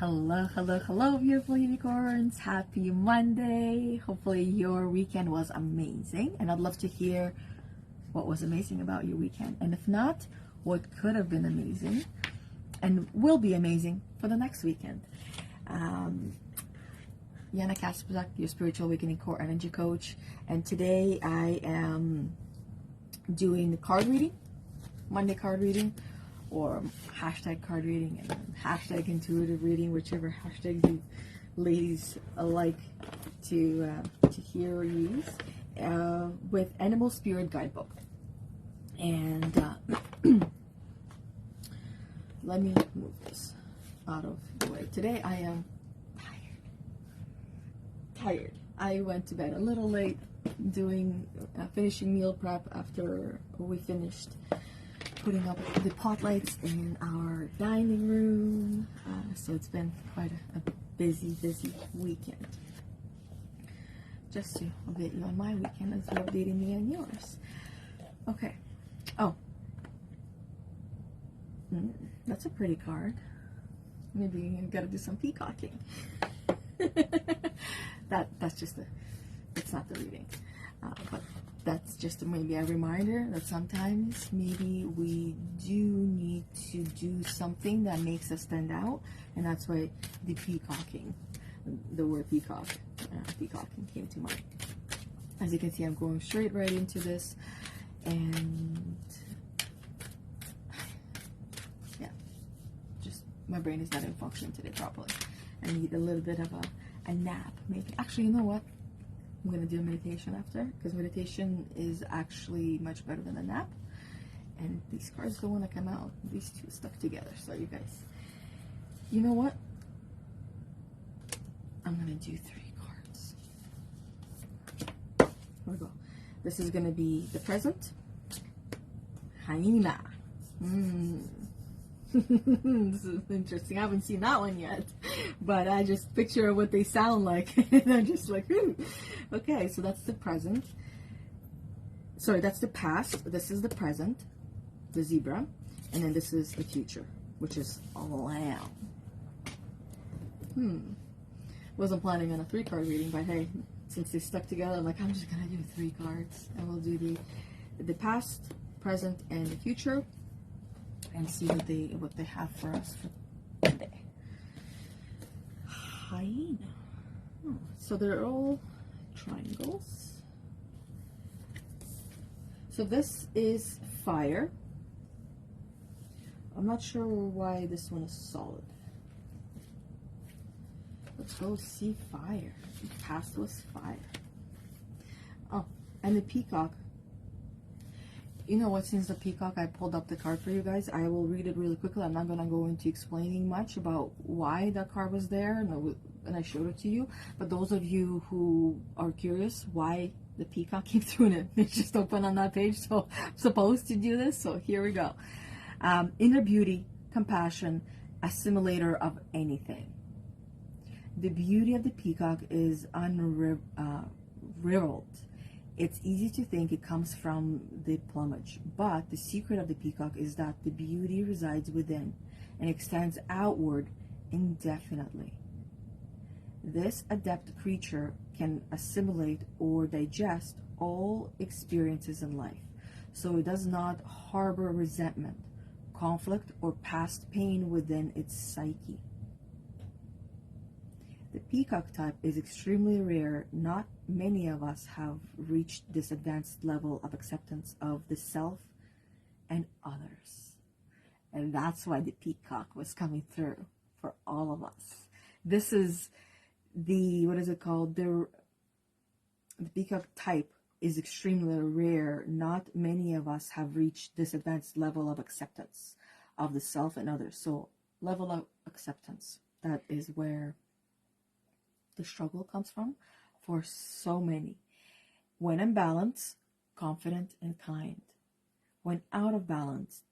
Hello, hello, hello, beautiful unicorns. Happy Monday. Hopefully your weekend was amazing. And I'd love to hear what was amazing about your weekend. And if not, what could have been amazing and will be amazing for the next weekend. Yana Kasperczak, your spiritual awakening core energy coach. And today I am doing the card reading, Monday card reading, or hashtag card reading and hashtag intuitive reading, whichever hashtags you ladies like to hear or use, with Animal Spirit Guidebook. And let me move this out of the way. Today I am tired. I went to bed a little late doing finishing meal prep after we finished putting up the pot lights in our dining room. So it's been quite a busy weekend. Just to update you on my weekend as you're updating me on yours. Okay. Oh. That's a pretty card. Maybe you gotta do some peacocking. That's just it's not the reading. But that's just maybe a reminder that sometimes maybe we do need to do something that makes us stand out, and that's why the peacocking, the word peacocking came to mind. As you can see, I'm going straight right into this, and yeah, just my brain is not in function today properly. I need a little bit of a nap, maybe. Actually, you know what? I'm going to do a meditation after, because meditation is actually much better than a nap. And these cards don't want to come out. These two stuck together. So you guys, you know what? I'm going to do 3 cards. Here we go. This is going to be the present. Hyena. This is interesting. I haven't seen that one yet, but I just picture what they sound like, and I'm just like, ooh. Okay, so that's the present. Sorry, that's the past. This is the present, the zebra, and then this is the future, which is a lamb. Wasn't planning on a 3-card reading, but hey, since they stuck together, I'm like, I'm just gonna do 3 cards, and we'll do the past, present, and the future, and see what they have for us for today. Hyena. So they're all triangles. So this is fire. I'm not sure why this one is solid. Let's go see fire. The past was fire. Oh, and the peacock. You know what, since the peacock, I pulled up the card for you guys. I will read it really quickly. I'm not going to go into explaining much about why that card was there, and I showed it to you. But those of you who are curious why the peacock came through, and it's just open on that page, so I'm supposed to do this. So here we go. Inner beauty, compassion, assimilator of anything. The beauty of the peacock is unrivaled. It's easy to think it comes from the plumage, but the secret of the peacock is that the beauty resides within and extends outward indefinitely. This adept creature can assimilate or digest all experiences in life, so it does not harbor resentment, conflict, or past pain within its psyche. The peacock type is extremely rare. Not many of us have reached this advanced level of acceptance of the self and others. And that's why the peacock was coming through for all of us. This is the, what is it called? The peacock type is extremely rare. Not many of us have reached this advanced level of acceptance of the self and others. So level of acceptance, that is where the struggle comes from for so many. When in balance, confident and kind. When out of balance,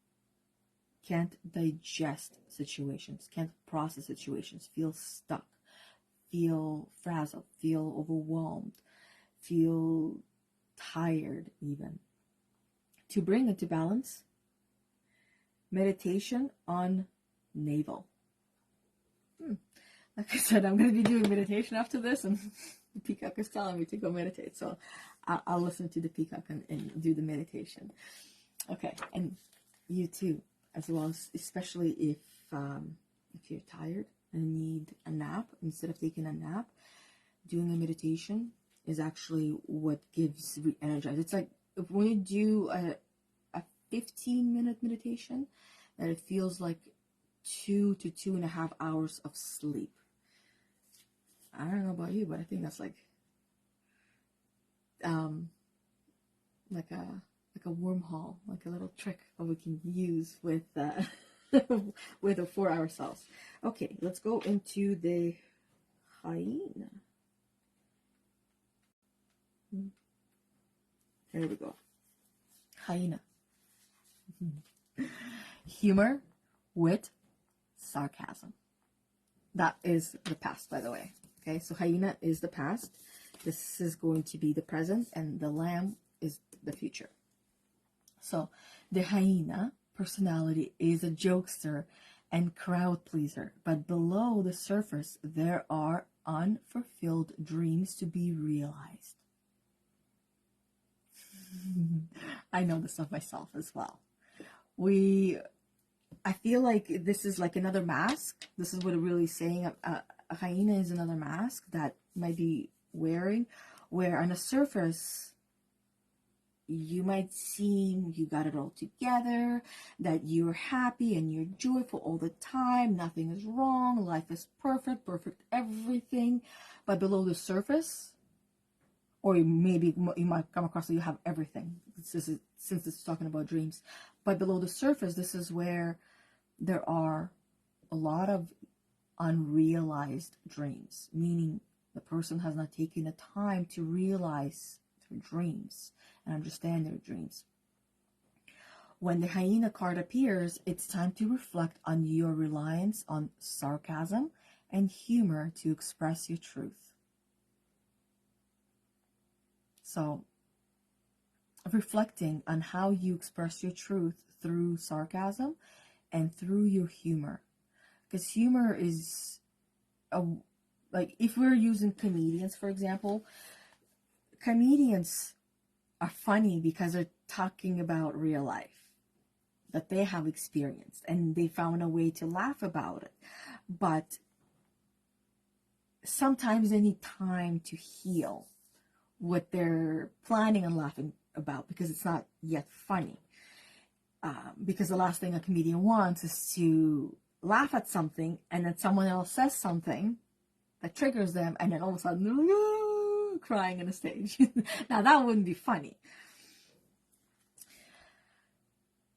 can't digest situations, can't process situations, feel stuck, feel frazzled, feel overwhelmed, feel tired even. To bring it to balance, meditation on navel. like I said, I'm going to be doing meditation after this, and the peacock is telling me to go meditate. So I'll listen to the peacock and do the meditation. Okay, and you too, as well, especially if you're tired and need a nap. Instead of taking a nap, doing a meditation is actually what gives re-energize. It's like when you do a 15-minute meditation, that it feels like 2 to 2.5 hours of sleep. I don't know about you, but I think that's like a wormhole, like a little trick that we can use with with a 4-hour cells. Okay, let's go into the hyena. There we go. Hyena. Humor, wit, sarcasm. That is the past, by the way. Okay, so hyena is the past. This is going to be the present, and the lamb is the future. So the hyena personality is a jokester and crowd pleaser, but below the surface there are unfulfilled dreams to be realized. I know this of myself as well. I feel like this is like another mask. This is what it really is saying. A hyena is another mask that might be wearing, where on the surface you might seem you got it all together, that you're happy and you're joyful all the time, nothing is wrong, life is perfect everything. But below the surface, or maybe you might come across that you have everything, since it's talking about dreams. But below the surface, this is where there are a lot of unrealized dreams, meaning the person has not taken the time to realize their dreams and understand their dreams. When the hyena card appears, it's time to reflect on your reliance on sarcasm and humor to express your truth. So, reflecting on how you express your truth through sarcasm and through your humor. Because humor is, like if we're using comedians, for example, comedians are funny because they're talking about real life that they have experienced, and they found a way to laugh about it. But sometimes they need time to heal what they're planning on laughing about, because it's not yet funny. Because the last thing a comedian wants is to laugh at something, and then someone else says something that triggers them, and then all of a sudden they're crying on the stage. Now that wouldn't be funny.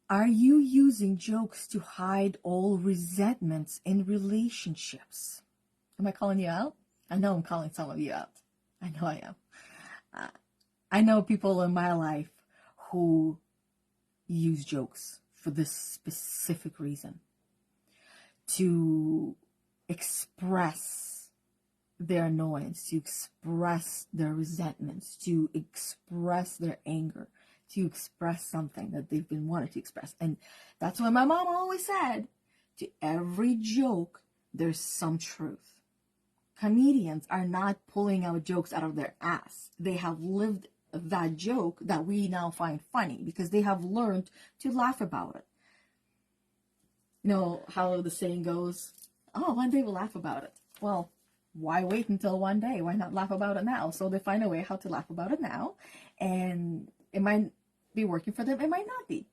Are you using jokes to hide all resentments in relationships? Am I calling you out? I know I'm calling some of you out. I know I am. I know people in my life who use jokes for this specific reason. To express their annoyance, to express their resentments, to express their anger, to express something that they've been wanting to express. And that's why my mom always said, to every joke, there's some truth. Comedians are not pulling out jokes out of their ass. They have lived that joke that we now find funny because they have learned to laugh about it. You know how the saying goes, oh, one day we'll laugh about it. Well, why wait until one day? Why not laugh about it now? So they find a way how to laugh about it now, and it might be working for them, it might not be.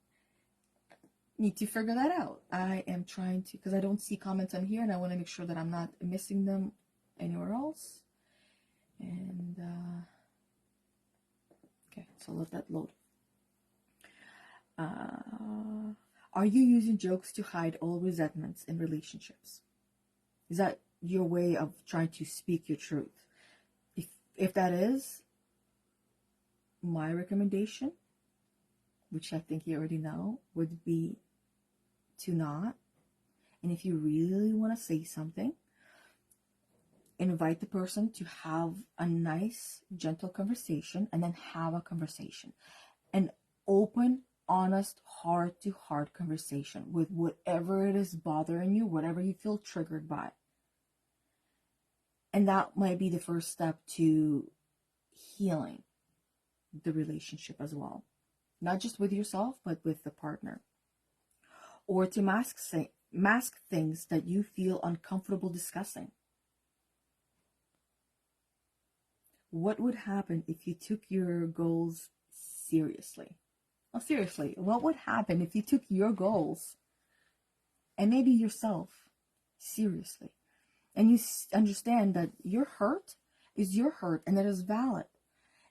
Need to figure that out. I am trying to, because I don't see comments on here, and I want to make sure that I'm not missing them anywhere else. And okay, so let that load. Are you using jokes to hide all resentments in relationships? Is that your way of trying to speak your truth? If that is, my recommendation, which I think you already know, would be to not. And if you really want to say something, invite the person to have a nice, gentle conversation, and then have a conversation. An open, honest, heart-to-heart conversation with whatever it is bothering you, whatever you feel triggered by. And that might be the first step to healing the relationship as well. Not just with yourself, but with the partner. Or to mask things that you feel uncomfortable discussing. What would happen if you took your goals seriously? Oh, seriously, what would happen if you took your goals and maybe yourself seriously? And you understand that your hurt is your hurt and that is valid.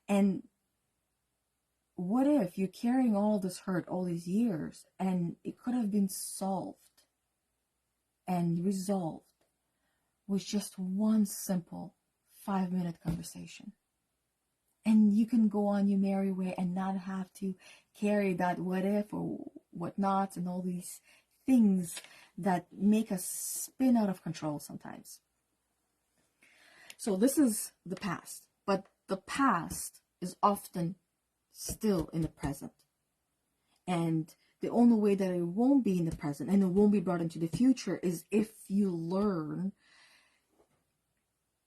And what if you're carrying all this hurt all these years and it could have been solved and resolved with just one simple 5-minute conversation? And you can go on your merry way and not have to carry that what if or what not and all these things that make us spin out of control sometimes. So this is the past, but the past is often still in the present. And the only way that it won't be in the present and it won't be brought into the future is if you learn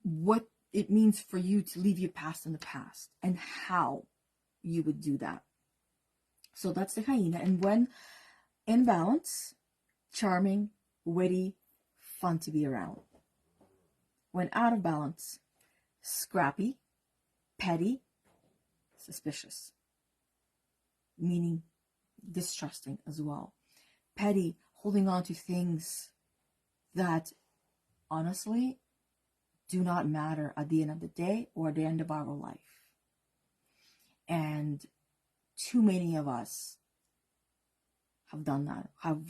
what it means for you to leave your past in the past and how you would do that. So that's the hyena. And when in balance, charming, witty, fun to be around. When out of balance, scrappy, petty, suspicious. Meaning distrusting as well. Petty, holding on to things that honestly do not matter at the end of the day or at the end of our life. And too many of us have done that, have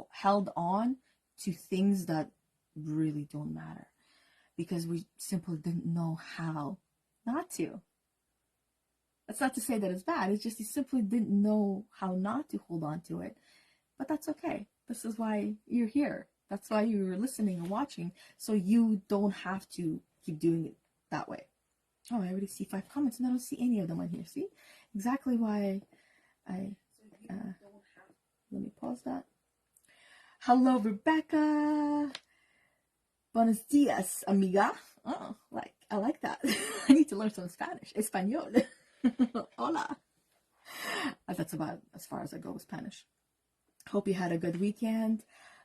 held on to things that really don't matter because we simply didn't know how not to. That's not to say that it's bad. It's just you simply didn't know how not to hold on to it. But that's okay. This is why you're here. That's why you're listening and watching. So you don't have to keep doing it that way. Oh, I already see 5 comments and I don't see any of them on here. See? Exactly why I... let me pause that. Hello, Rebecca. Buenos dias, amiga. Oh, I like that. I need to learn some Spanish. Español. Hola. That's about as far as I go with Spanish. Hope you had a good weekend.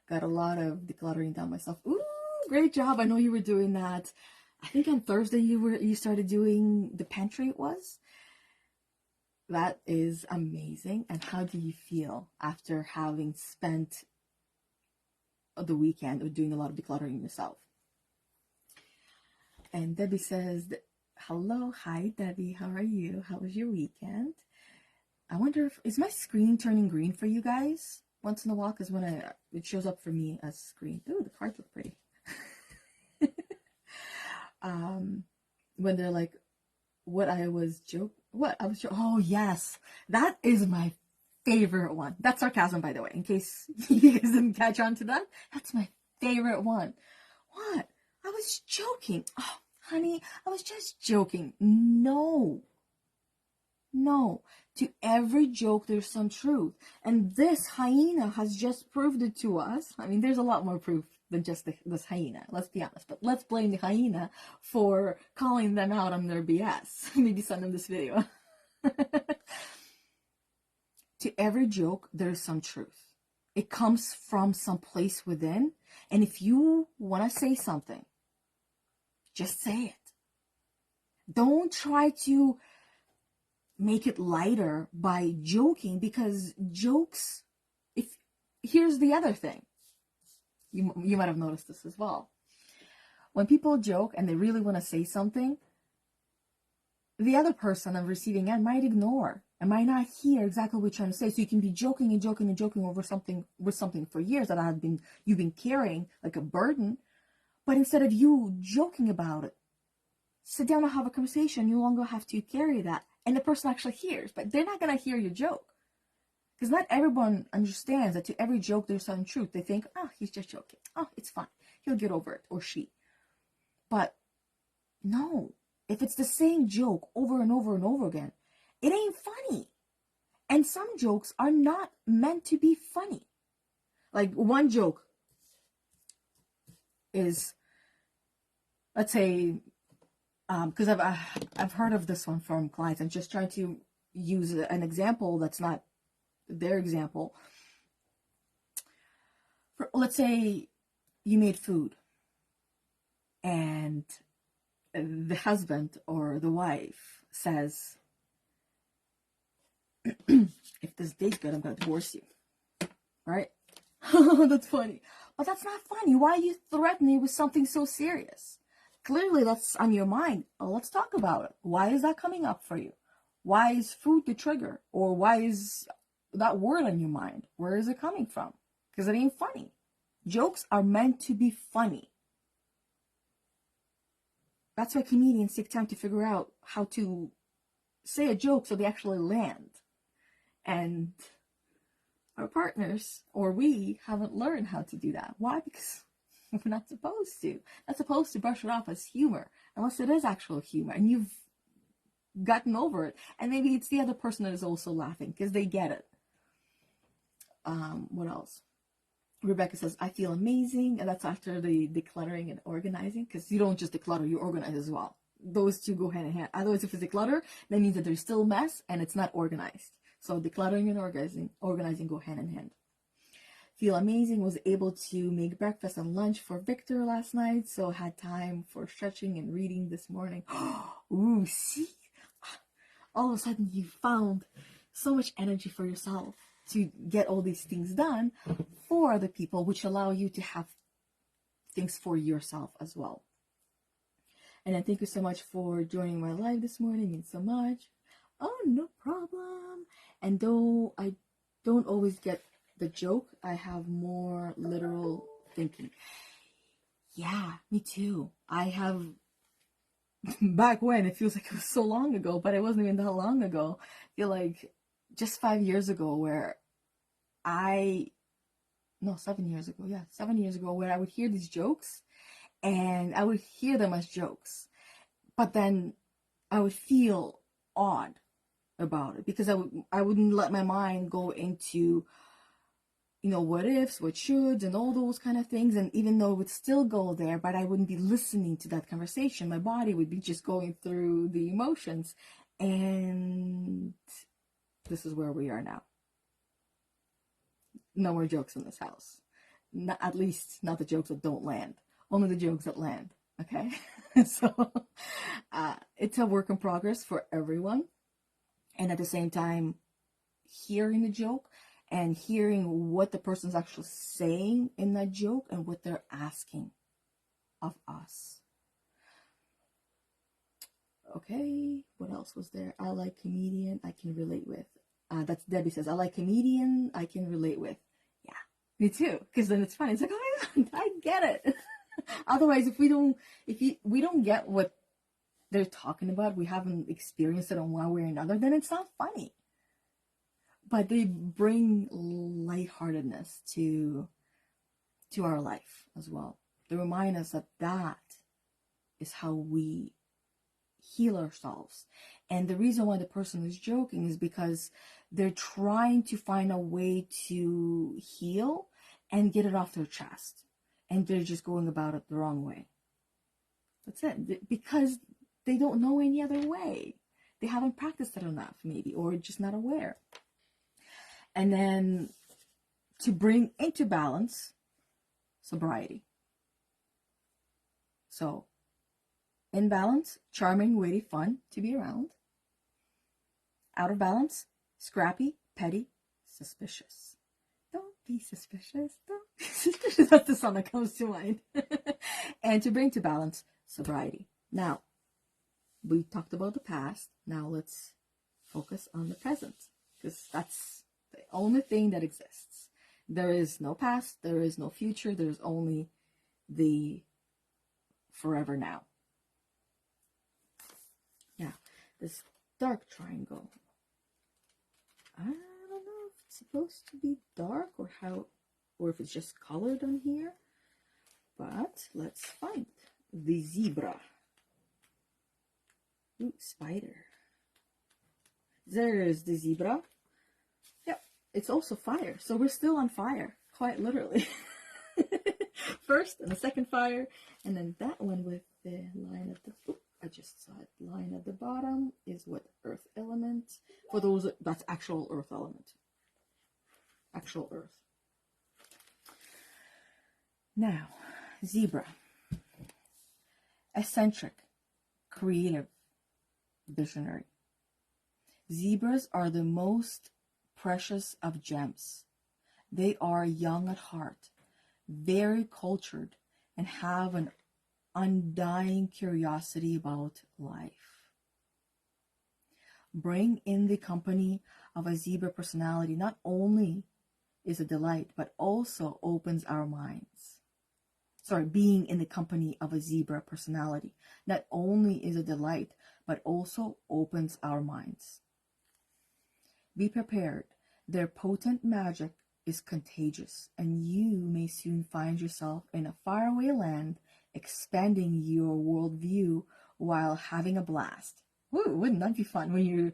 Got a lot of decluttering done myself. Ooh, great job. I know you were doing that. I think on Thursday you started doing the pantry it was. That is amazing. And how do you feel after having spent the weekend or doing a lot of decluttering yourself? And Debbie says, hello, hi Debbie, how are you? How was your weekend? I wonder is my screen turning green for you guys once in a while? Because when it shows up for me as green. Ooh, the cards look pretty. When they're like, oh yes, that is my favorite one. That's sarcasm, by the way, in case you guys didn't catch on to that. That's my favorite one. What? I was joking. Oh, honey, I was just joking. No. To every joke, there's some truth. And this hyena has just proved it to us. I mean, there's a lot more proof than just this hyena, let's be honest. But let's blame the hyena for calling them out on their BS. Maybe send them this video. To every joke, there's some truth. It comes from some place within. And if you want to say something, just say it. Don't try to make it lighter by joking, because jokes, here's the other thing. You might have noticed this as well. When people joke and they really want to say something, the other person on the receiving end might ignore and might not hear exactly what you're trying to say. So you can be joking and joking and joking over something for years that you've been carrying like a burden. But instead of you joking about it, sit down and have a conversation. You no longer have to carry that. And the person actually hears, but they're not going to hear your joke. Because not everyone understands that to every joke there's some truth. They think, oh, he's just joking. Oh, it's fine. He'll get over it, or she. But no, if it's the same joke over and over and over again, it ain't funny. And some jokes are not meant to be funny. Like one joke is, let's say, because I've heard of this one from clients. I'm just trying to use an example that's not their example. Let's say you made food, and the husband or the wife says, if this tastes good, I'm going to divorce you. Right? That's funny. But that's not funny. Why are you threatening with something so serious? Clearly, that's on your mind. Let's talk about it. Why is that coming up for you? Why is food the trigger? Or why is that word on your mind? Where is it coming from? Because it ain't funny. Jokes are meant to be funny. That's why comedians take time to figure out how to say a joke so they actually land. And our partners, or we, haven't learned how to do that. Why? Because we're not supposed to. Not supposed to brush it off as humor, unless it is actual humor, and you've gotten over it. And maybe it's the other person that is also laughing, because they get it. What else? Rebecca says, I feel amazing, and that's after the decluttering and organizing, because you don't just declutter, you organize as well. Those two go hand in hand. Otherwise, if it's declutter, that means that there's still mess, and it's not organized. So decluttering and organizing go hand in hand. Feel amazing, was able to make breakfast and lunch for Victor last night, so had time for stretching and reading this morning. Ooh, see? All of a sudden you found so much energy for yourself to get all these things done for other people, which allow you to have things for yourself as well. And then thank you so much for joining my live this morning. It means so much. Oh, no problem. And though I don't always get the joke, I have more literal thinking. Yeah, me too. I have, back when, it feels like it was so long ago, but it wasn't even that long ago. I feel like just 5 years ago where 7 years ago. Yeah, 7 years ago, where I would hear these jokes and I would hear them as jokes. But then I would feel odd about it because I wouldn't let my mind go into, what ifs, what shoulds, and all those kind of things. And even though it would still go there, but I wouldn't be listening to that conversation. My body would be just going through the emotions. And this is where we are now. No more jokes in this house. At least not the jokes that don't land. Only the jokes that land. Okay? So it's a work in progress for everyone. And at the same time, hearing the joke and hearing what the person's actually saying in that joke and what they're asking of us. Okay, what else was there? I like comedian I can relate with. That's Debbie says, I like comedian I can relate with. Yeah, me too. Because then it's funny. It's like, oh my God, I get it. Otherwise, if we don't get what they're talking about, we haven't experienced it in one way or another, then it's not funny. But they bring lightheartedness to our life as well. They remind us that is how we heal ourselves. And the reason why the person is joking is because they're trying to find a way to heal and get it off their chest. And they're just going about it the wrong way. That's it. Because they don't know any other way. They haven't practiced it enough, maybe, or just not aware. And then to bring into balance, sobriety. So, in balance, charming, witty, fun to be around. Out of balance, scrappy, petty, suspicious. Don't be suspicious. Don't be suspicious. That's the song that comes to mind. And to bring to balance, sobriety. Now, we talked about the past. Now let's focus on the present. Because that's the only thing that exists. There is no past. There is no future. There's only the forever now. Yeah, this dark triangle. I don't know if it's supposed to be dark or if it's just colored on here. But let's find the zebra. Ooh, spider. There is the zebra. Yep, it's also fire. So we're still on fire, quite literally. first and the second fire, and then that one with the line at the, I just saw it, line at the bottom is what, earth element. For those, that's actual earth element. Actual earth. Now, zebra. Eccentric, creative, visionary. Zebras are the most precious of gems. They are young at heart, very cultured, and have an undying curiosity about life. Bring in the company of a zebra personality not only is a delight, but also opens our minds. Being in the company of a zebra personality not only is a delight, but also opens our minds. Be prepared. Their potent magic is contagious, and you may soon find yourself in a faraway land, expanding your worldview while having a blast. Woo, wouldn't that be fun when you're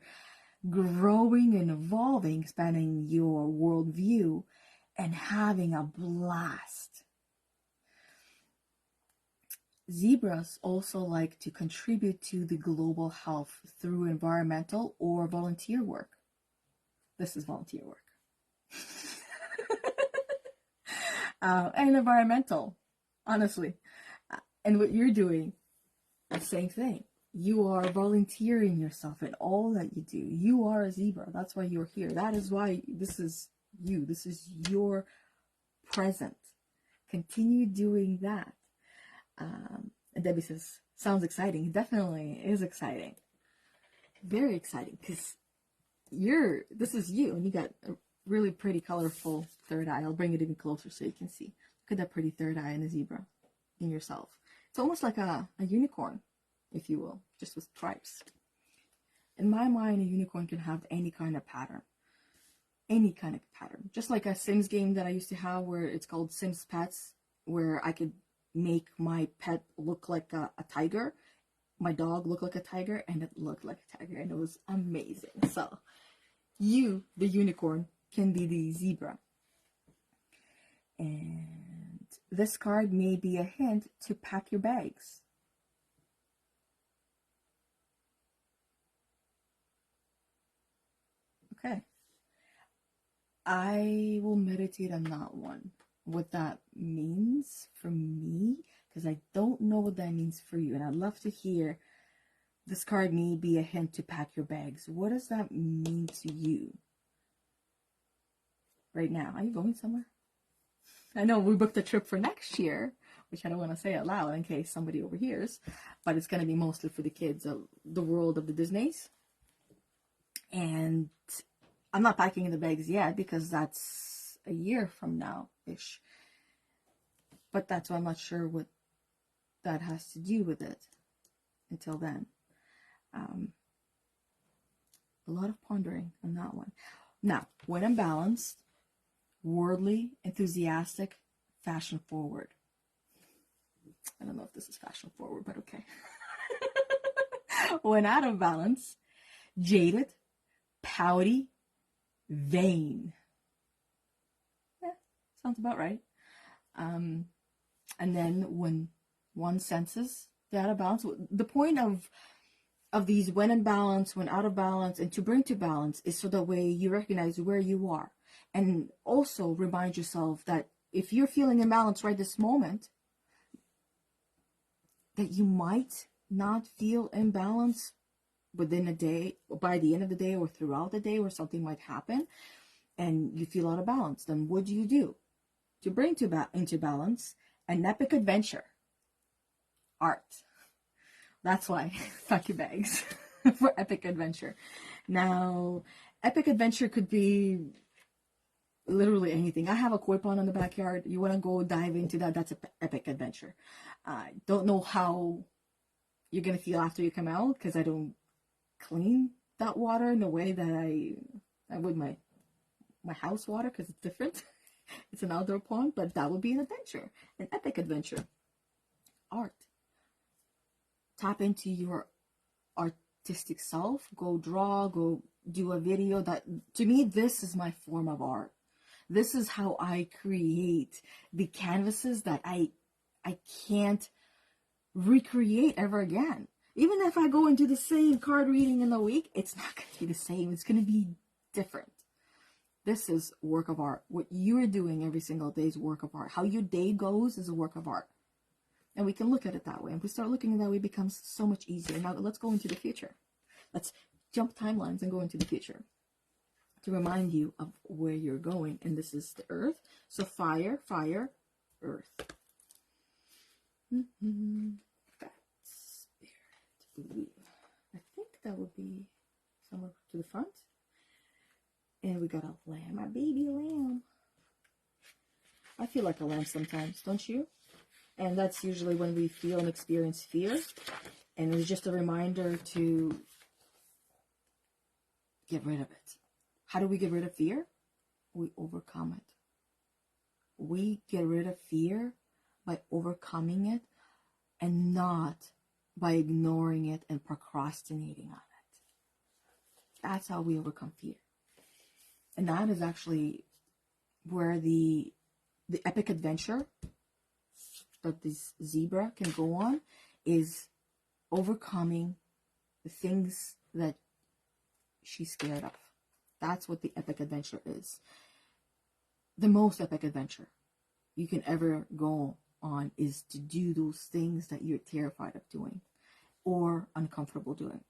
growing and evolving, expanding your worldview and having a blast? Zebras also like to contribute to the global health through environmental or volunteer work. This is volunteer work. And environmental, honestly. And what you're doing, the same thing. You are volunteering yourself in all that you do. You are a zebra. That's why you're here. That is why this is you. This is your present. Continue doing that. And Debbie says, sounds exciting. It definitely is exciting. Very exciting, because this is you, and you got a really pretty colorful third eye. I'll bring it even closer so you can see. Look at that pretty third eye in a zebra, in yourself. It's almost like a unicorn, if you will, just with stripes. In my mind, a unicorn can have any kind of pattern. Any kind of pattern. Just like a Sims game that I used to have where it's called Sims Pets, where I could make my pet look like a tiger, my dog look like a tiger, and it looked like a tiger, and it was amazing. So you, the unicorn, can be the zebra. And this card may be a hint to pack your bags. Okay. I will meditate on that one. What that means for me, because I don't know what that means for you, and I'd love to hear. This card may be a hint to pack your bags. What does that mean to you right now? Are you going somewhere? I know we booked a trip for next year, which I don't want to say out loud in case somebody overhears, but it's going to be mostly for the kids of the world of the Disneys. And I'm not packing the bags yet because that's a year from now-ish. But that's why I'm not sure what that has to do with it until then. A lot of pondering on that one. Now, when I'm balanced, worldly, enthusiastic, fashion forward. I don't know if this is fashion forward, but okay. When out of balance, jaded, pouty, vain. Yeah, sounds about right. And then when one senses the out of balance, the point of these when in balance, when out of balance, and to bring to balance is so that way you recognize where you are. And also remind yourself that if you're feeling imbalanced right this moment, that you might not feel imbalanced within a day, or by the end of the day, or throughout the day, where something might happen and you feel out of balance. Then what do you do to bring into balance? An epic adventure. Art. That's why pack your bags for epic adventure. Now, epic adventure could be literally anything. I have a koi pond in the backyard. You want to go dive into that? That's an epic adventure. I don't know how you're going to feel after you come out, because I don't clean that water in the way that I would my house water, because it's different. It's an outdoor pond, but that would be an adventure, an epic adventure. Art. Tap into your artistic self. Go draw, go do a video. That, to me, this is my form of art. This is how I create the canvases that I I can't recreate ever again. Even if I go and do the same card reading in a week, it's not going to be the same. It's going to be different. This is work of art. What you're doing every single day is work of art. How your day goes is a work of art. And we can look at it that way. And if we start looking at it that way, it becomes so much easier. Now let's go into the future. Let's jump timelines and go into the future to remind you of where you're going. And this is the earth. So fire, fire, earth. That spirit. Ooh. I think that would be somewhere to the front. And we got a lamb, a baby lamb. I feel like a lamb sometimes, don't you? And that's usually when we feel and experience fear. And it's just a reminder to get rid of it. How do we get rid of fear? We overcome it. We get rid of fear by overcoming it and not by ignoring it and procrastinating on it. That's how we overcome fear. And that is actually where the epic adventure that this zebra can go on is overcoming the things that she's scared of. That's what the epic adventure is. The most epic adventure you can ever go on is to do those things that you're terrified of doing or uncomfortable doing.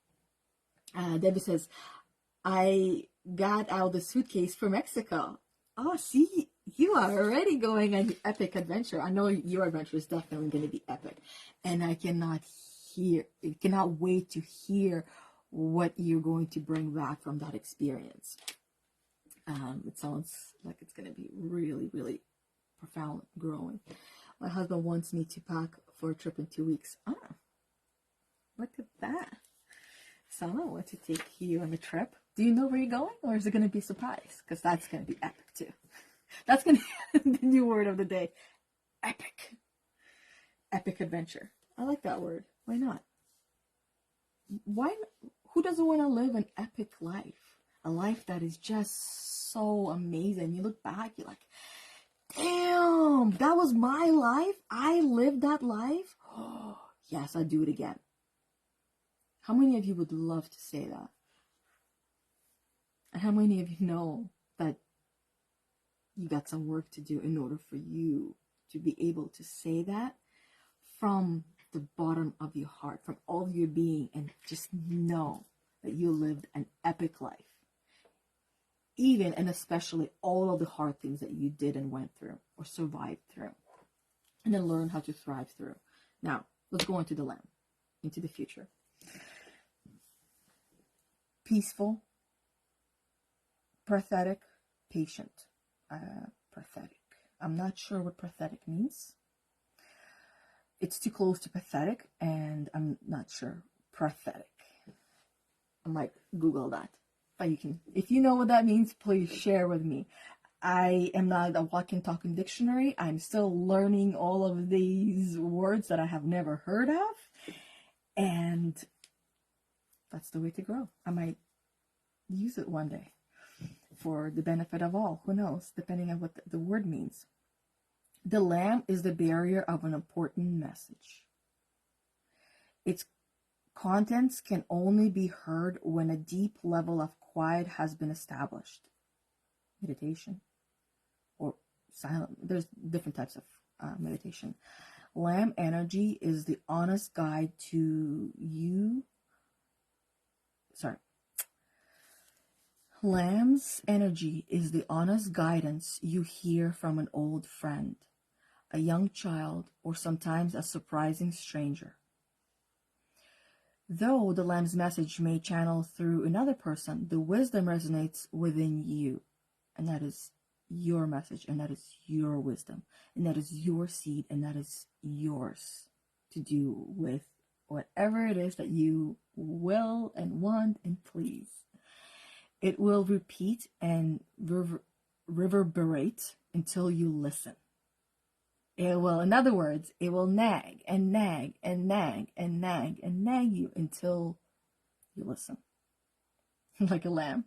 Debbie says, I got out the suitcase for Mexico. Oh, see, you are already going on the epic adventure. I know your adventure is definitely going to be epic. And I cannot wait to hear what you're going to bring back from that experience. It sounds like it's going to be really, really profound growing. My husband wants me to pack for a trip in 2 weeks. Oh, look at that. Sama wants to take you on a trip. Do you know where you're going, or is it going to be a surprise? Because that's going to be epic too. That's going to be the new word of the day. Epic. Epic adventure. I like that word. Why not? Who doesn't want to live an epic life? A life that is just so amazing. You look back, you're like, damn, that was my life. I lived that life. Oh, yes, I'd do it again. How many of you would love to say that? And how many of you know that you got some work to do in order for you to be able to say that from the bottom of your heart, from all of your being, and just know that you lived an epic life? Even and especially all of the hard things that you did and went through or survived through, and then learn how to thrive through. Now, let's go into the lamb, into the future. Peaceful, pathetic, patient. Pathetic. I'm not sure what pathetic means. It's too close to pathetic, and I'm not sure. Pathetic. I might Google that. But if you know what that means, please share with me. I am not a walking, talking dictionary. I'm still learning all of these words that I have never heard of. And that's the way to grow. I might use it one day for the benefit of all. Who knows, depending on what the word means. The lamb is the bearer of an important message. Its contents can only be heard when a deep level of quiet has been established. Meditation or silent. There's different types of meditation. Lamb energy is the honest guide to you. Lamb's energy is the honest guidance you hear from an old friend, a young child, or sometimes a surprising stranger. Though the lamb's message may channel through another person, the wisdom resonates within you. And that is your message, and that is your wisdom, and that is your seed, and that is yours to do with whatever it is that you will and want and please. It will repeat and reverberate until you listen. It will, in other words, it will nag and nag and nag and nag and nag you until you listen. Like a lamb.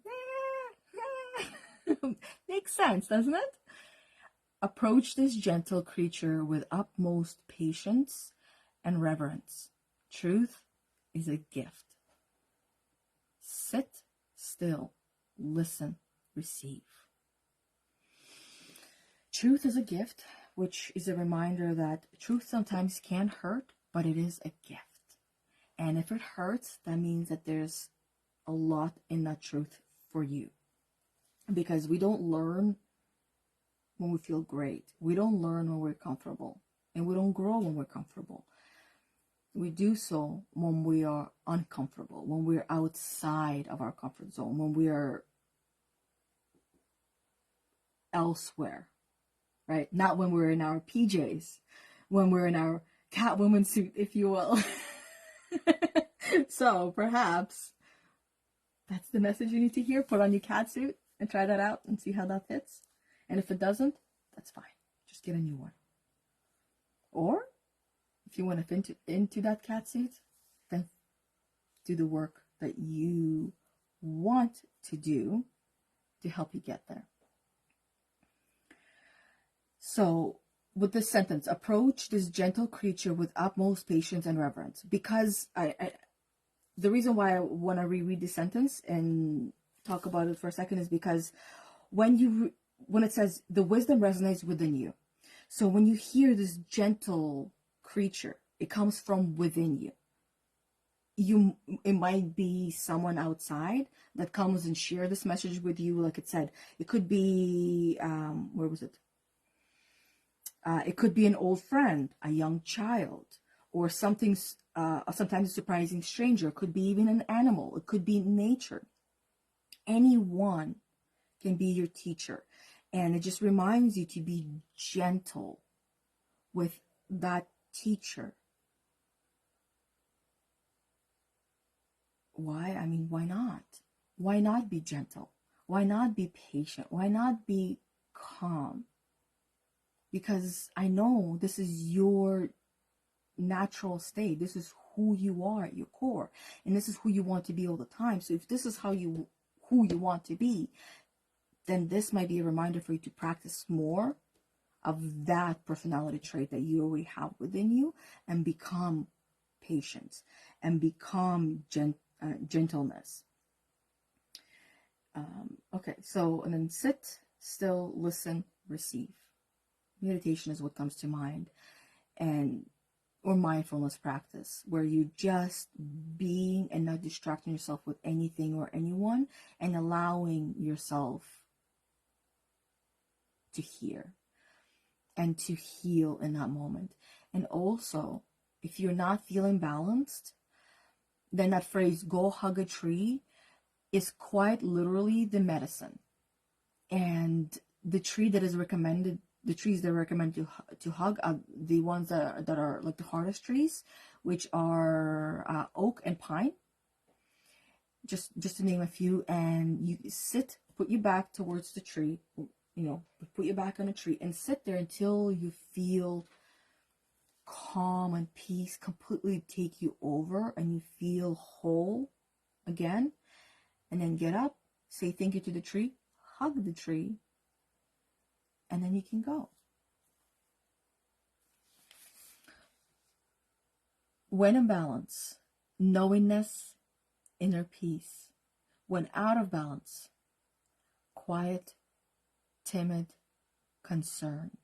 Makes sense, doesn't it? Approach this gentle creature with utmost patience and reverence. Truth is a gift. Sit still, listen, receive. Truth is a gift, which is a reminder that truth sometimes can hurt, but it is a gift. And if it hurts, that means that there's a lot in that truth for you. Because we don't learn when we feel great. We don't learn when we're comfortable. And we don't grow when we're comfortable. We do so when we are uncomfortable, when we're outside of our comfort zone, when we are elsewhere, right? Not when we're in our PJs, when we're in our Catwoman suit, if you will. So perhaps that's the message you need to hear. Put on your cat suit and try that out and see how that fits. And if it doesn't, that's fine. Just get a new one. Or if you want to fit into that cat suit, then do the work that you want to do to help you get there. So with this sentence, approach this gentle creature with utmost patience and reverence. Because the reason why I want to reread the sentence and talk about it for a second is because when it says the wisdom resonates within you. So when you hear this gentle creature, it comes from within you. It might be someone outside that comes and share this message with you. Like it said, it could be, where was it? It could be an old friend, a young child, or sometimes a surprising stranger. It could be even an animal. It could be nature. Anyone can be your teacher. And it just reminds you to be gentle with that teacher. Why? I mean, why not? Why not be gentle? Why not be patient? Why not be calm? Because I know this is your natural state. This is who you are at your core. And this is who you want to be all the time. So if this is who you want to be, then this might be a reminder for you to practice more of that personality trait that you already have within you and become patient and become gentleness. Okay, so, and then sit still, listen, receive. Meditation is what comes to mind, or mindfulness practice, where you're just being and not distracting yourself with anything or anyone and allowing yourself to hear and to heal in that moment. And also, if you're not feeling balanced, then that phrase, go hug a tree, is quite literally the medicine. And the tree that is recommended, the trees that are recommended to hug are the ones that are like the hardest trees, which are oak and pine, just to name a few. And you sit, put your back towards the tree, put your back on a tree and sit there until you feel calm and peace completely take you over and you feel whole again. And then get up, say thank you to the tree, hug the tree, and then you can go. When in balance, knowingness, inner peace. When out of balance, quiet, timid, concerned.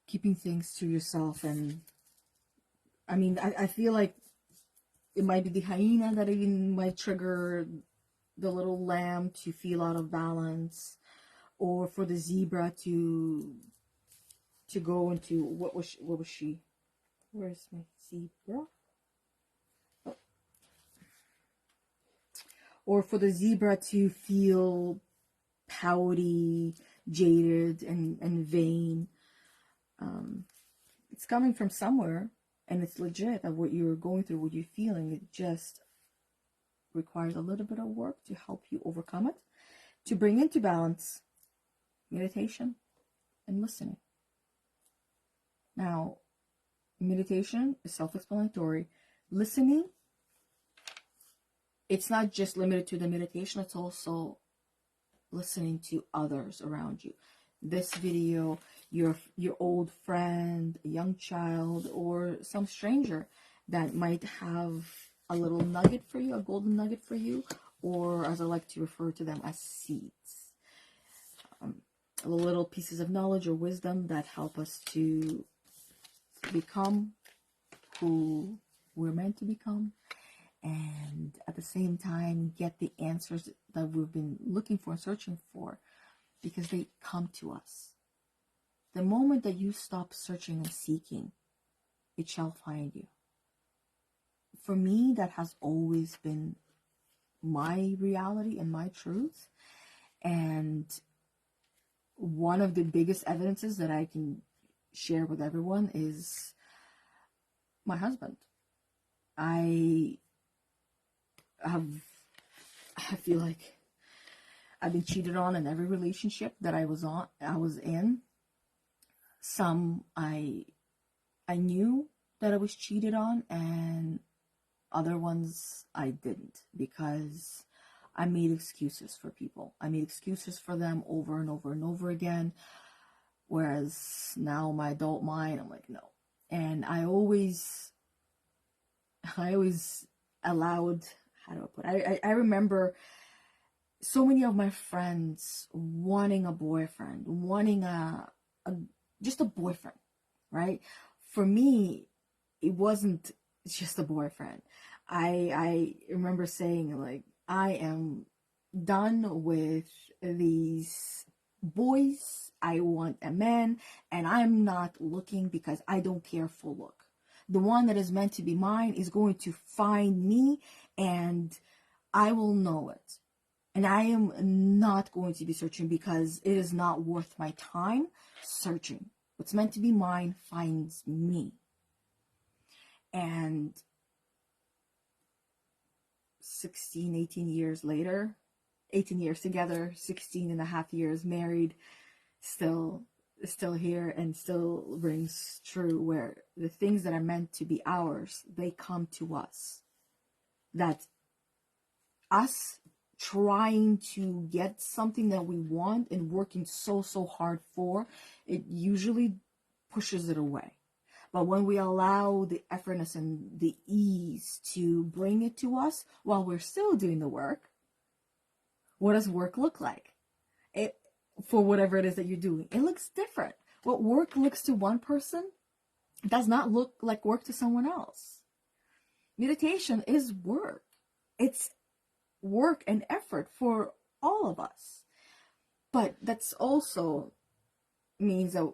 Keeping things to yourself. And I mean, I feel like it might be the hyena that even might trigger the little lamb to feel out of balance, or for the zebra to go into what was she? Where's my zebra? Oh. Or for the zebra to feel pouty, jaded, and vain. It's coming from somewhere, and it's legit of what you're going through, what you're feeling. It just requires a little bit of work to help you overcome it, to bring into balance meditation and listening. Now, meditation is self-explanatory. Listening, it's not just limited to the meditation, it's also listening to others around you. This video, your old friend, a young child, or some stranger that might have a little nugget for you, a golden nugget for you, or as I like to refer to them, as seeds. Little pieces of knowledge or wisdom that help us to become who we're meant to become, and at the same time get the answers that we've been looking for and searching for, because they come to us. The moment that you stop searching and seeking, it shall find you. For me, that has always been my reality and my truth. And one of the biggest evidences that I can share with everyone is my husband. I feel like I've been cheated on in every relationship that I was in. Some I knew that I was cheated on, and other ones I didn't, because I made excuses for people. I made excuses for them over and over and over again. Whereas now my adult mind, I'm like, no. And I always allowed, how do I put it? I remember so many of my friends wanting a boyfriend, wanting just a boyfriend, right? For me, it wasn't just a boyfriend. I remember saying, like, I am done with these boys. I want a man, and I'm not looking because I don't care for look. The one that is meant to be mine is going to find me, and I will know it. And I am not going to be searching, because it is not worth my time searching. What's meant to be mine finds me. And 18 years later, 18 years together, 16 and a half years married, still here, and still rings true, where the things that are meant to be ours, they come to us. That us trying to get something that we want and working so hard for, it usually pushes it away. But when we allow the effortness and the ease to bring it to us while we're still doing the work, what does work look like? For whatever it is that you're doing, it looks different. What work looks to one person does not look like work to someone else. Meditation is work. It's work and effort for all of us. But that's also means that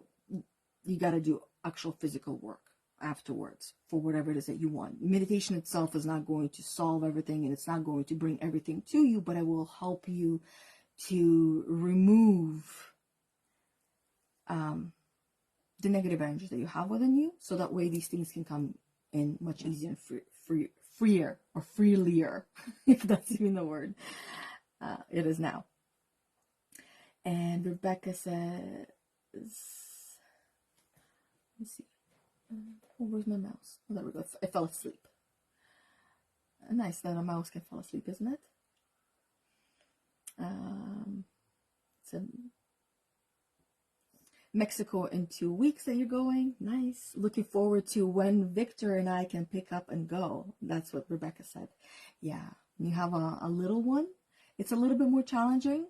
you got to do actual physical work afterwards for whatever it is that you want. Meditation itself is not going to solve everything, and it's not going to bring everything to you, but it will help you to remove the negative energies that you have within you, so that way these things can come in much easier and freer, or freelier, if that's even the word. It is now. And Rebecca says, let me see. Oh, where's my mouse? Oh, there we go. I fell asleep. Nice that a mouse can fall asleep, isn't it? So Mexico in 2 weeks that you're going. Nice. Looking forward to when Victor and I can pick up and go. That's what Rebecca said. Yeah. You have a little one. It's a little bit more challenging,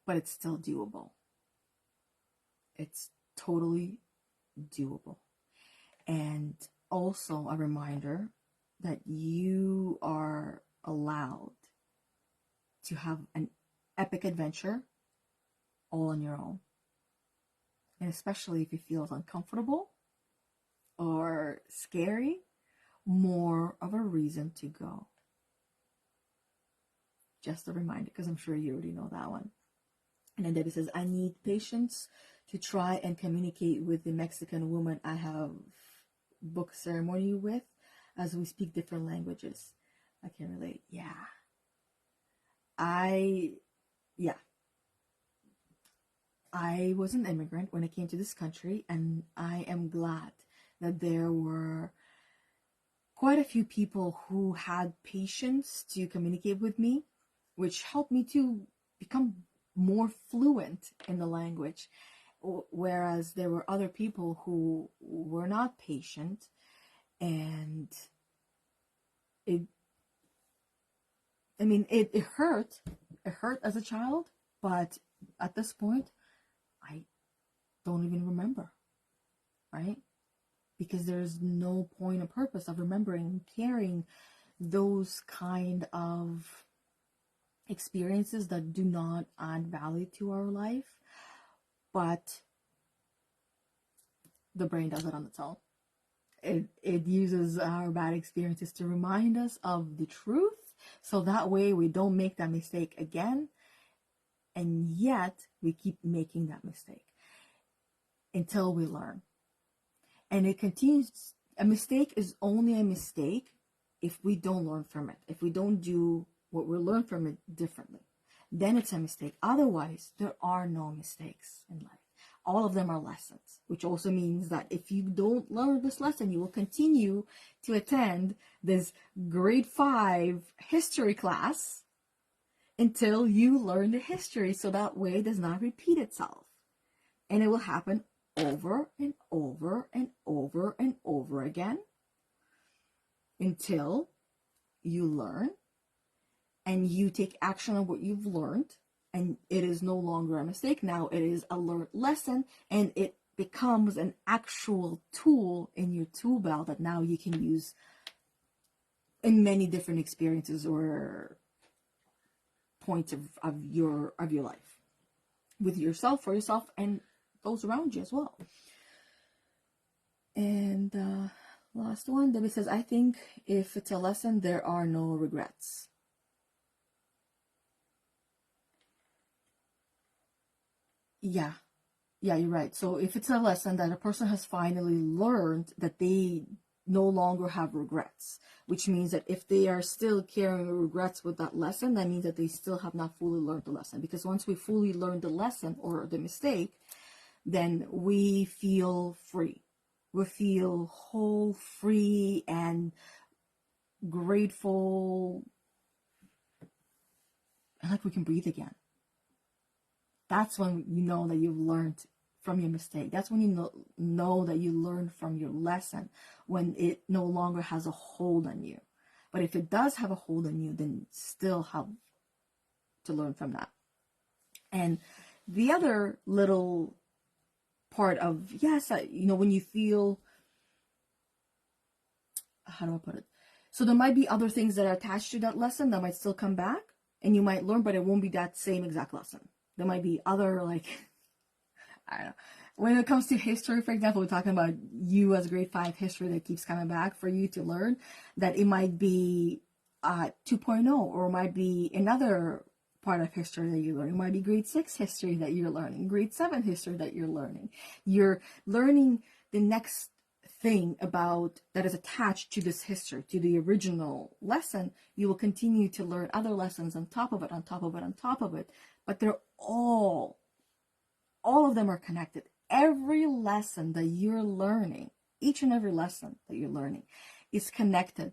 but it's still doable. It's totally doable. And also a reminder that you are allowed to have an epic adventure all on your own. And especially if it feels uncomfortable or scary, more of a reason to go. Just a reminder, because I'm sure you already know that one. And then Debbie says, I need patience to try and communicate with the Mexican woman I have book ceremony with, as we speak different languages. I can relate. Yeah. I was an immigrant when I came to this country, and I am glad that there were quite a few people who had patience to communicate with me, which helped me to become more fluent in the language, whereas there were other people who were not patient, and it hurt. It hurt as a child, but at this point, I don't even remember, right? Because there's no point or purpose of remembering, carrying those kind of experiences that do not add value to our life, but the brain does it on its own. It uses our bad experiences to remind us of the truth, so that way we don't make that mistake again, and yet we keep making that mistake until we learn. And it continues. A mistake is only a mistake if we don't learn from it, if we don't do what we learn from it differently, then it's a mistake. Otherwise, there are no mistakes in life. All of them are lessons, which also means that if you don't learn this lesson, you will continue to attend this grade 5 history class until you learn the history, so that way it does not repeat itself. And it will happen over and over and over and over again until you learn and you take action on what you've learned, and it is no longer a mistake. Now it is a learned lesson, and it becomes an actual tool in your tool belt that now you can use in many different experiences or points of your life, with yourself, for yourself, and those around you as well. And last one, Debbie says, I think if it's a lesson, there are no regrets. Yeah, you're right. So if it's a lesson that a person has finally learned, that they no longer have regrets, which means that if they are still carrying regrets with that lesson, that means that they still have not fully learned the lesson. Because once we fully learn the lesson or the mistake, then we feel free. We feel whole, free, and grateful, and like we can breathe again. That's when you know that you've learned from your mistake. That's when you know that you learned from your lesson, when it no longer has a hold on you. But if it does have a hold on you, then still have to learn from that. And the other little part of, yes, when you feel, how do I put it? So there might be other things that are attached to that lesson that might still come back, and you might learn, but it won't be that same exact lesson. There might be other, I don't know. When it comes to history, for example, we're talking about you as grade 5 history that keeps coming back for you to learn, that it might be 2.0, or it might be another part of history that you learn. It might be grade 6 history that you're learning, grade 7 history that you're learning. You're learning the next thing about that is attached to this history, to the original lesson. You will continue to learn other lessons on top of it, on top of it, on top of it. But they're all of them are connected. Every lesson that you're learning, each and every lesson that you're learning, is connected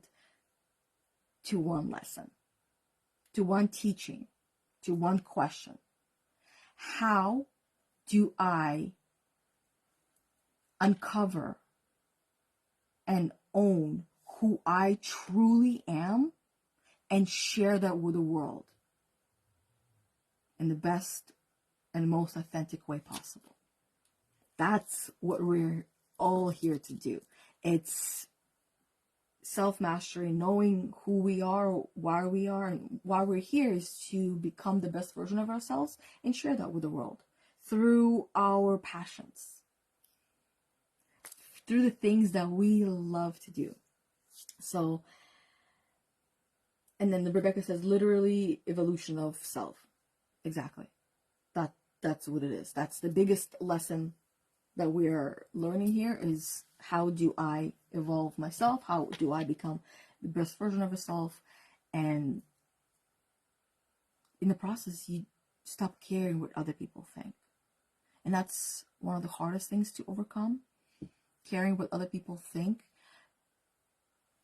to one lesson, to one teaching, to one question. How do I uncover and own who I truly am and share that with the world in the best and most authentic way possible? That's what we're all here to do. It's self-mastery, knowing who we are, why we are, and why we're here is to become the best version of ourselves and share that with the world through our passions, through the things that we love to do. So, and then Rebecca says, literally evolution of self. Exactly. That's what it is. That's the biggest lesson that we are learning here, is how do I evolve myself? How do I become the best version of myself? And in the process, you stop caring what other people think. And that's one of the hardest things to overcome, caring what other people think,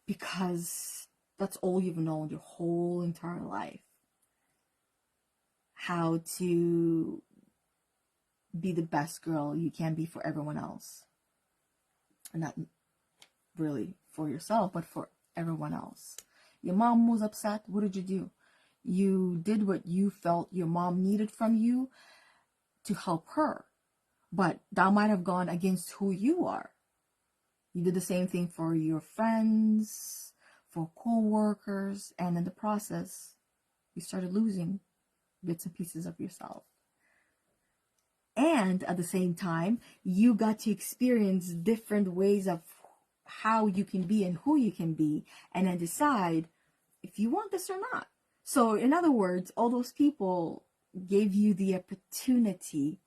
because that's all you've known your whole entire life. how to be the best girl you can be for everyone else. And not really for yourself, but for everyone else. Your mom was upset. What did you do? You did what you felt your mom needed from you to help her. But that might have gone against who you are. You did the same thing for your friends, for co-workers, and in the process, you started losing bits and pieces of yourself. And at the same time, you got to experience different ways of how you can be and who you can be, and then decide if you want this or not. So in other words, all those people gave you the opportunity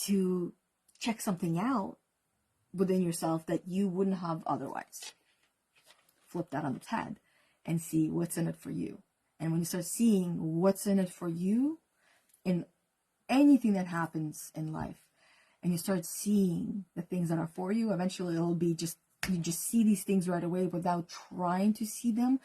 to check something out within yourself that you wouldn't have otherwise. Flip that on its head and see what's in it for you. And when you start seeing what's in it for you in anything that happens in life, and you start seeing the things that are for you, eventually it'll be just, you just see these things right away without trying to see them.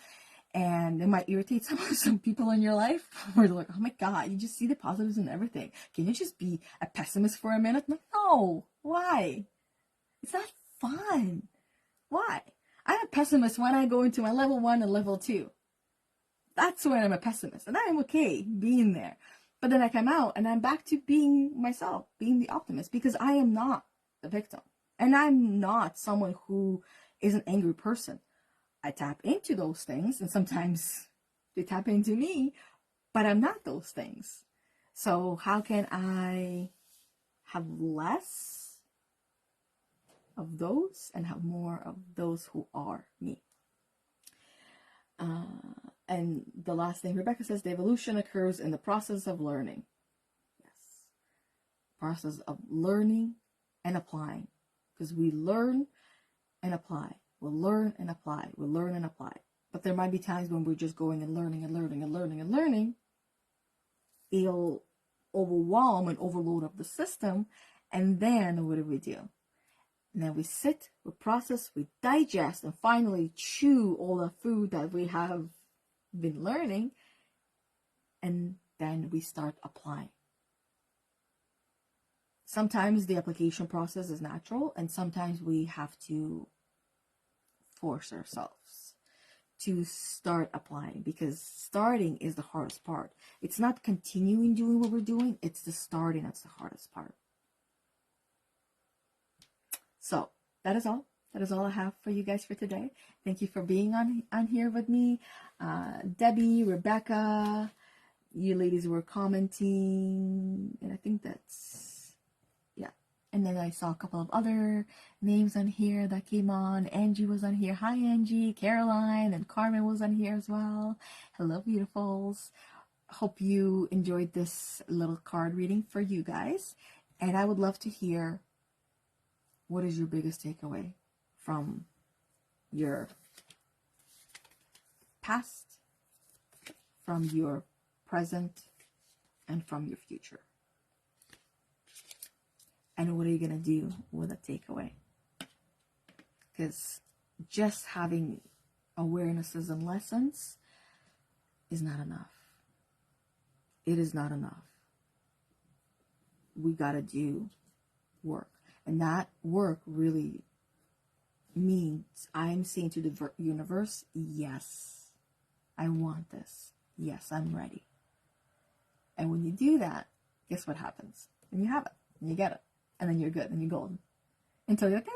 And it might irritate some people in your life where they're like, oh my God, you just see the positives in everything. Can you just be a pessimist for a minute? I'm like, no, why? It's not fun. Why? I'm a pessimist when I go into my level 1 and level 2. That's when I'm a pessimist. And I'm okay being there. But then I come out and I'm back to being myself, being the optimist, because I am not the victim. And I'm not someone who is an angry person. I tap into those things, and sometimes they tap into me, but I'm not those things. So how can I have less of those and have more of those who are me? And the last thing, Rebecca says, the evolution occurs in the process of learning. Yes. Process of learning and applying. Because we learn and apply. We'll learn and apply. We'll learn and apply. But there might be times when we're just going and learning and learning and learning and learning. It'll overwhelm and overload up the system. And then what do? And then we sit, we process, we digest, and finally chew all the food that we have been learning. And then we start applying. Sometimes the application process is natural, and sometimes we have to force ourselves to start applying, because starting is the hardest part. It's not continuing doing what we're doing, it's the starting that's the hardest part. So that is all. That is all I have for you guys for today. Thank you for being on here with me. Debbie, Rebecca, you ladies were commenting, and I think that's, yeah. And then I saw a couple of other names on here that came on. Angie was on here. Hi, Angie. Caroline and Carmen was on here as well. Hello, beautifuls. Hope you enjoyed this little card reading for you guys. And I would love to hear, what is your biggest takeaway from your past, from your present, and from your future? And what are you going to do with a takeaway? Because just having awarenesses and lessons is not enough. It is not enough. We got to do work. And that work really means I'm saying to the universe, yes, I want this. Yes, I'm ready. And when you do that, guess what happens? And you have it, and you get it, and then you're good, and you're golden. Until you're like,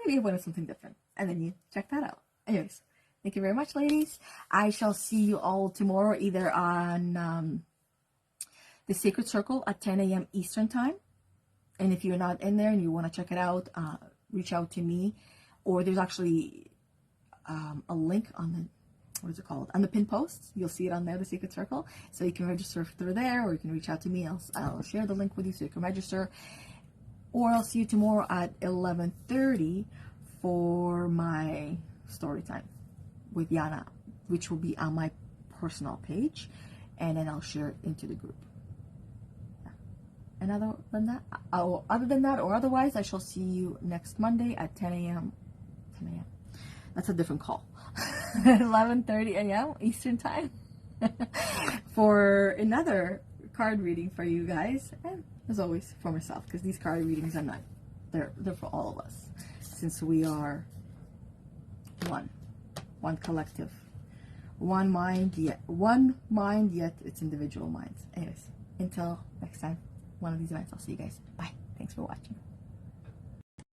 maybe I wanted something different. And then you check that out. Anyways, thank you very much, ladies. I shall see you all tomorrow, either on the Sacred Circle at 10 a.m. Eastern Time. And if you're not in there and you want to check it out, reach out to me. Or there's actually a link on the, what is it called? On the pin post. You'll see it on there, the Secret Circle. So you can register through there, or you can reach out to me. I'll share the link with you so you can register. Or I'll see you tomorrow at 11:30 for my story time with Yana, which will be on my personal page. And then I'll share it into the group. And other than that, or otherwise, I shall see you next Monday at 10 a.m. 10 a.m. That's a different call. 11:30 a.m. Eastern Time for another card reading for you guys, and as always for myself, because these card readings are not, they're for all of us, since we are one collective, one mind, yet it's individual minds. Anyways, until next time, one of these events, I'll see you guys. Bye. Thanks for watching.